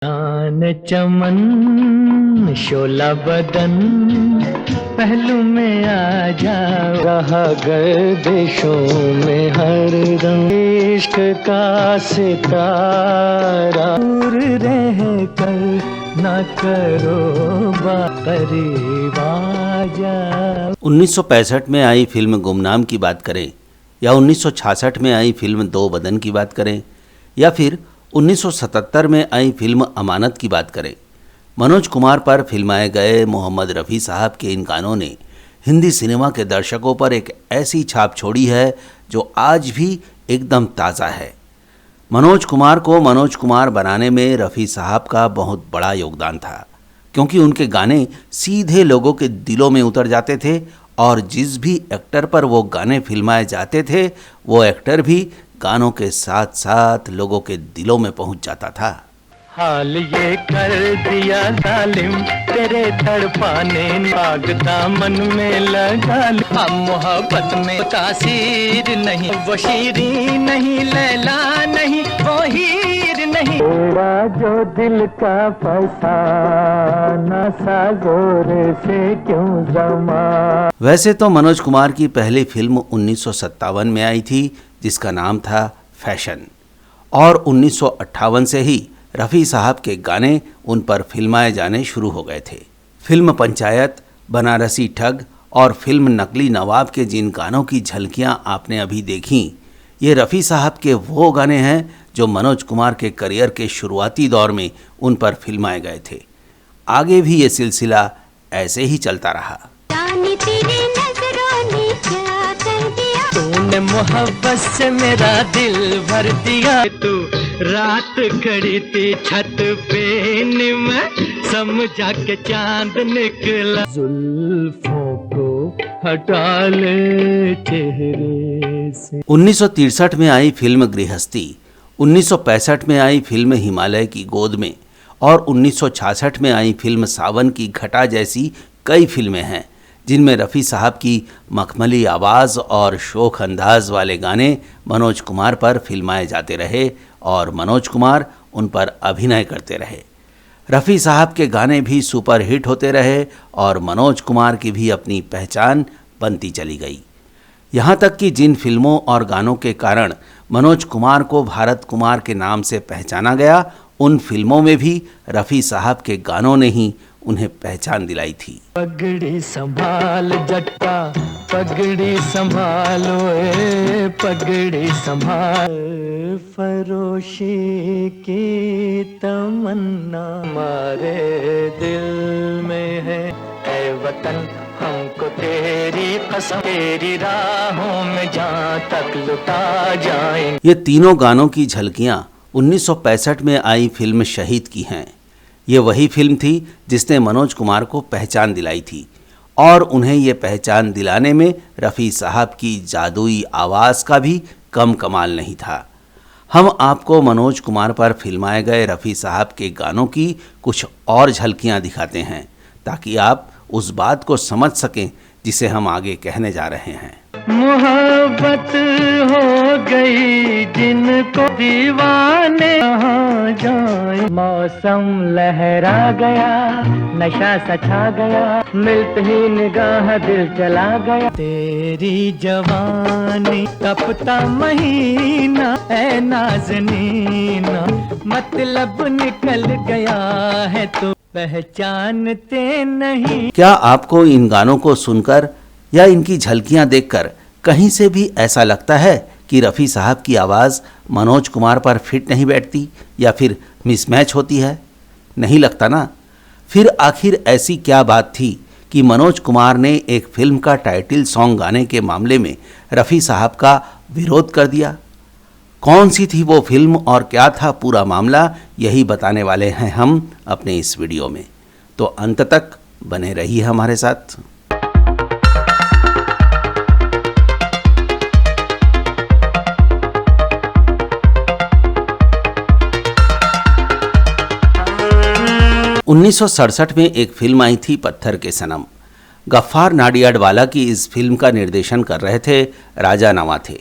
आन चमन शोला बदन पहलू में आ जा, रहा गर्दिशों में हर दम इश्क का सितारा, दूर रह कर न करो करीब आ जा। 1965 में आई फिल्म गुमनाम की बात करें या 1966 में आई फिल्म दो बदन की बात करें या फिर 1977 में आई फिल्म अमानत की बात करें, मनोज कुमार पर फिल्माए गए मोहम्मद रफ़ी साहब के इन गानों ने हिंदी सिनेमा के दर्शकों पर एक ऐसी छाप छोड़ी है जो आज भी एकदम ताज़ा है। मनोज कुमार को मनोज कुमार बनाने में रफ़ी साहब का बहुत बड़ा योगदान था, क्योंकि उनके गाने सीधे लोगों के दिलों में उतर जाते थे और जिस भी एक्टर पर वो गाने फिल्माए जाते थे वो एक्टर भी गानों के साथ साथ लोगों के दिलों में पहुंच जाता था। हाल ये कर दिया जालिम तेरे तड़पाने, भागता मन में लगा हम मोहब्बत में तासीर नहीं, वो शीरी नहीं लैला नहीं वो हीर नहीं, तेरा जो दिल का फसाना सा जोर से क्यों जमा। वैसे तो मनोज कुमार की पहली फिल्म 1957 में आई थी जिसका नाम था फैशन, और 1958 से ही रफ़ी साहब के गाने उन पर फिल्माए जाने शुरू हो गए थे। फिल्म पंचायत, बनारसी ठग और फिल्म नकली नवाब के जिन गानों की झलकियां आपने अभी देखी, ये रफ़ी साहब के वो गाने हैं जो मनोज कुमार के करियर के शुरुआती दौर में उन पर फिल्माए गए थे। आगे भी ये सिलसिला ऐसे ही चलता रहा। तूने मोहब्बत से मेरा दिल भर दिया, तू रात खड़ी थी छत पे मैं समझा के चांद निकला, जुल्फों को हटा ले चेहरे से। 1963 में आई फिल्म गृहस्थी, 1965 में आई फिल्म हिमालय की गोद में और 1966 में आई फिल्म सावन की घटा जैसी कई फिल्में हैं जिनमें रफ़ी साहब की मखमली आवाज़ और शोख अंदाज वाले गाने मनोज कुमार पर फिल्माए जाते रहे और मनोज कुमार उन पर अभिनय करते रहे। रफ़ी साहब के गाने भी सुपर हिट होते रहे और मनोज कुमार की भी अपनी पहचान बनती चली गई। यहाँ तक कि जिन फिल्मों और गानों के कारण मनोज कुमार को भारत कुमार के नाम से पहचाना गया, उन फिल्मों में भी रफ़ी साहब के गानों ने ही उन्हें पहचान दिलाई थी। पगड़ी संभाल जट्टा पगड़ी संभालो ए पगड़ी संभाल, फरोशी की तमन्ना हमारे दिल में है, ऐ वतन हमको तेरी कसम, तेरी राहों में जहाँ तक लुटा जाएं। ये तीनों गानों की झलकियाँ 1965 में आई फिल्म शहीद की हैं। ये वही फिल्म थी जिसने मनोज कुमार को पहचान दिलाई थी और उन्हें ये पहचान दिलाने में रफ़ी साहब की जादुई आवाज़ का भी कम कमाल नहीं था। हम आपको मनोज कुमार पर फिल्माए गए रफ़ी साहब के गानों की कुछ और झलकियाँ दिखाते हैं ताकि आप उस बात को समझ सकें जिसे हम आगे कहने जा रहे हैं। मोहब्बत हो गई जिनको दीवाने कहाँ जाए, मौसम लहरा गया नशा सा छा गया, मिलते ही निगाह दिल चला गया, तेरी जवानी तपता महीना ऐ नाज़नीना, मतलब निकल गया है तो पहचानते नहीं। क्या आपको इन गानों को सुनकर या इनकी झलकियां देखकर कहीं से भी ऐसा लगता है कि रफ़ी साहब की आवाज़ मनोज कुमार पर फिट नहीं बैठती या फिर मिसमैच होती है? नहीं लगता ना? फिर आखिर ऐसी क्या बात थी कि मनोज कुमार ने एक फिल्म का टाइटल सॉन्ग गाने के मामले में रफ़ी साहब का विरोध कर दिया? कौन सी थी वो फिल्म और क्या था पूरा मामला, यही बताने वाले हैं हम अपने इस वीडियो में, तो अंत तक बने रहिए हमारे साथ। उन्नीस में एक फिल्म आई थी पत्थर के सनम। गफ्फार नाडियाडवाला की इस फिल्म का निर्देशन कर रहे थे राजा नवा थे।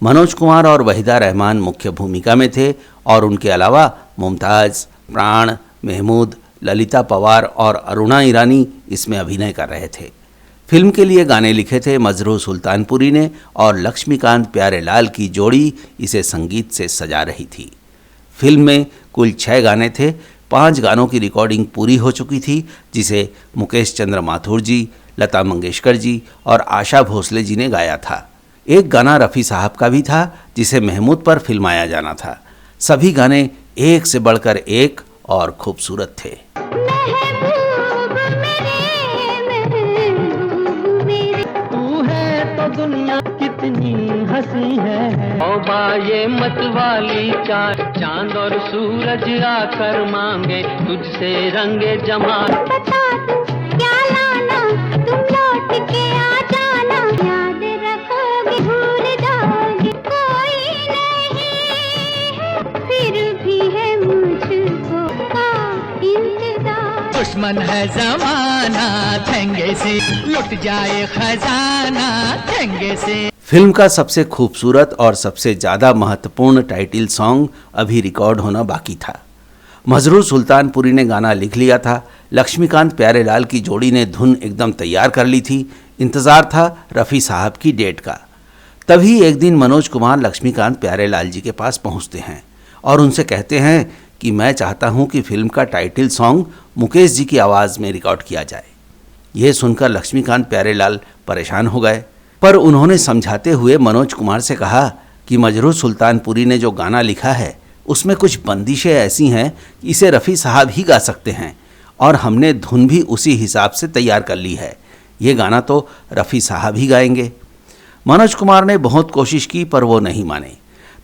मनोज कुमार और वहीदा रहमान मुख्य भूमिका में थे और उनके अलावा मुमताज़, प्राण, महमूद, ललिता पवार और अरुणा ईरानी इसमें अभिनय कर रहे थे। फिल्म के लिए गाने लिखे थे मजरू सुल्तानपुरी ने और लक्ष्मीकांत प्यारेलाल की जोड़ी इसे संगीत से सजा रही थी। फिल्म में कुल 6 गाने थे। 5 गानों की रिकॉर्डिंग पूरी हो चुकी थी, जिसे मुकेश चंद्र माथुर जी, लता मंगेशकर जी और आशा भोसले जी ने गाया था। एक गाना रफ़ी साहब का भी था, जिसे महमूद पर फिल्माया जाना था। सभी गाने एक से बढ़कर एक और खूबसूरत थे। तू है तो दुनिया कितनी हंसी है, तौबा ये मत वाली चांद और सूरज आकर मांगे तुझसे रंगे जमा। बता तू क्या लाना, तुम लौट के आ जाना, याद रखोगे भूल जाओगे, कोई नहीं फिर भी है मुझको का इंतजार। दुश्मन है जमाना ठेंगे से, लुट जाए खजाना ठेंगे से। फिल्म का सबसे खूबसूरत और सबसे ज़्यादा महत्वपूर्ण टाइटल सॉन्ग अभी रिकॉर्ड होना बाकी था। मजरू सुल्तानपुरी ने गाना लिख लिया था, लक्ष्मीकांत प्यारेलाल की जोड़ी ने धुन एकदम तैयार कर ली थी। इंतज़ार था रफ़ी साहब की डेट का। तभी एक दिन मनोज कुमार लक्ष्मीकांत प्यारेलाल जी के पास पहुंचते हैं और उनसे कहते हैं कि मैं चाहता हूं कि फिल्म का टाइटल सॉन्ग मुकेश जी की आवाज़ में रिकॉर्ड किया जाए। यह सुनकर लक्ष्मीकांत प्यारेलाल परेशान हो गए, पर उन्होंने समझाते हुए मनोज कुमार से कहा कि मजरू सुल्तानपुरी ने जो गाना लिखा है उसमें कुछ बंदिशें ऐसी हैं कि इसे रफ़ी साहब ही गा सकते हैं और हमने धुन भी उसी हिसाब से तैयार कर ली है। ये गाना तो रफ़ी साहब ही गाएंगे। मनोज कुमार ने बहुत कोशिश की पर वो नहीं माने।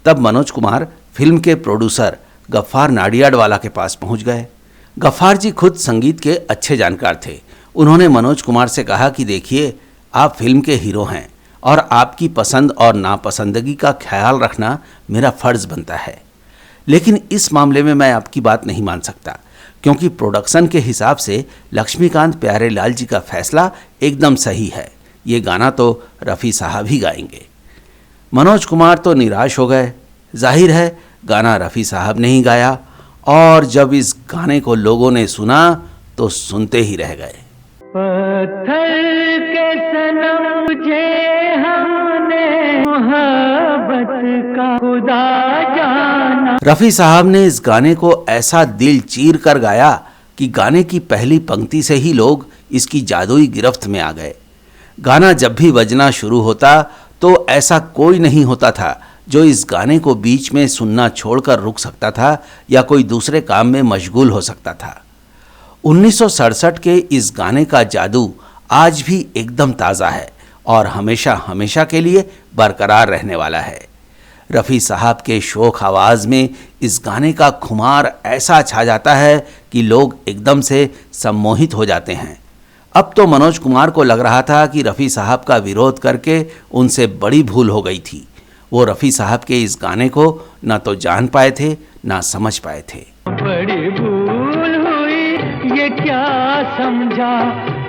तब मनोज कुमार फिल्म के प्रोड्यूसर गफ्फार नाडियाडवाला के पास पहुंच गए। गफ्फार जी खुद संगीत के अच्छे जानकार थे। उन्होंने मनोज कुमार से कहा कि देखिए, आप फिल्म के हीरो हैं और आपकी पसंद और नापसंदगी का ख्याल रखना मेरा फ़र्ज़ बनता है, लेकिन इस मामले में मैं आपकी बात नहीं मान सकता, क्योंकि प्रोडक्शन के हिसाब से लक्ष्मीकांत प्यारेलाल जी का फैसला एकदम सही है। ये गाना तो रफ़ी साहब ही गाएंगे। मनोज कुमार तो निराश हो गए। जाहिर है गाना रफ़ी साहब ने ही गाया और जब इस गाने को लोगों ने सुना तो सुनते ही रह गए। पत्थर के सनम मुझे हमने मोहब्बत का खुदा जाना। रफ़ी साहब ने इस गाने को ऐसा दिल चीर कर गाया कि गाने की पहली पंक्ति से ही लोग इसकी जादुई गिरफ्त में आ गए। गाना जब भी बजना शुरू होता तो ऐसा कोई नहीं होता था जो इस गाने को बीच में सुनना छोड़कर रुक सकता था या कोई दूसरे काम में मशगूल हो सकता था। 1967 के इस गाने का जादू आज भी एकदम ताज़ा है और हमेशा हमेशा के लिए बरकरार रहने वाला है। रफ़ी साहब के शोख आवाज़ में इस गाने का खुमार ऐसा छा जाता है कि लोग एकदम से सम्मोहित हो जाते हैं। अब तो मनोज कुमार को लग रहा था कि रफ़ी साहब का विरोध करके उनसे बड़ी भूल हो गई थी। वो रफ़ी साहब के इस गाने को ना तो जान पाए थे ना समझ पाए थे। बड़ी भूल हुई, ये क्या समझा,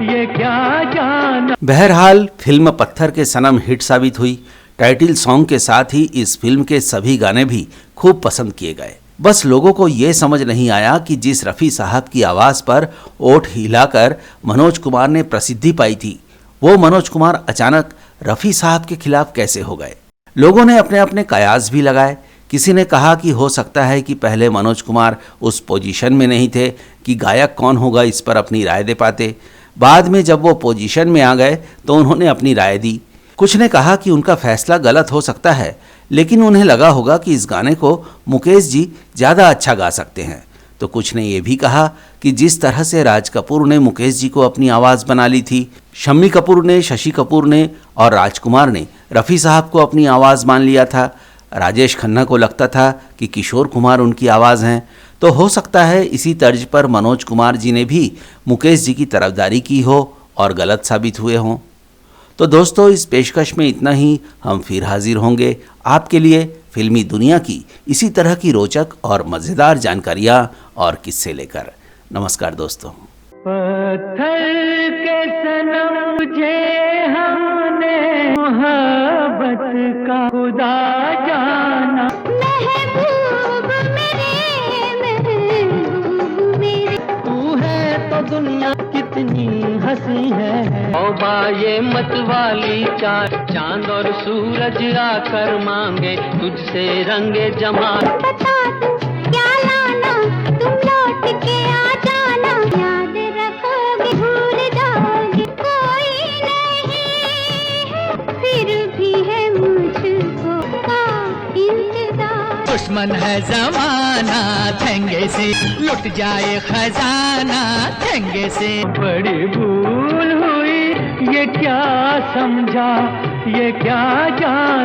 ये क्या जाना। बहरहाल फिल्म पत्थर के सनम हिट साबित हुई। टाइटल सॉन्ग के साथ ही इस फिल्म के सभी गाने भी खूब पसंद किए गए। बस लोगों को ये समझ नहीं आया कि जिस रफ़ी साहब की आवाज़ पर ओठ हिलाकर मनोज कुमार ने प्रसिद्धि पाई थी, वो मनोज कुमार अचानक रफ़ी साहब के खिलाफ कैसे हो गए। लोगों ने अपने अपने कयास भी लगाए। किसी ने कहा कि हो सकता है कि पहले मनोज कुमार उस पोजीशन में नहीं थे कि गायक कौन होगा इस पर अपनी राय दे पाते। बाद में जब वो पोजीशन में आ गए तो उन्होंने अपनी राय दी। कुछ ने कहा कि उनका फैसला गलत हो सकता है, लेकिन उन्हें लगा होगा कि इस गाने को मुकेश जी ज़्यादा अच्छा गा सकते हैं। तो कुछ ने यह भी कहा कि जिस तरह से राज कपूर ने मुकेश जी को अपनी आवाज़ बना ली थी, शम्मी कपूर ने, शशि कपूर ने और राजकुमार ने रफ़ी साहब को अपनी आवाज़ मान लिया था। राजेश खन्ना को लगता था कि किशोर कुमार उनकी आवाज़ हैं। तो हो सकता है इसी तर्ज पर मनोज कुमार जी ने भी मुकेश जी की तरफदारी की हो और गलत साबित हुए हों। तो दोस्तों, इस पेशकश में इतना ही। हम फिर हाजिर होंगे आपके लिए फिल्मी दुनिया की इसी तरह की रोचक और मज़ेदार जानकारियाँ और किस्से लेकर। नमस्कार दोस्तों। पत्थर के सनम मुझे हमने मोहब्बत का खुदा जाना। महबूब मेरे महबूब दुनिया कितनी हंसी है। तौबा ये मत वाली चांद और सूरज आकर मांगे तुझसे रंगे जमाल। बता दूं क्या लाना, तुम लौट के आ जाना। याद रखोगे भूल जाओगे, कोई नहीं है फिर भी है मुझको का इंतजार। दुश्मन है जमाना ठेंगे से लुट जाए खजाना ठेंगे से। बड़ी भूल हुई ये क्या समझा ये क्या जाना।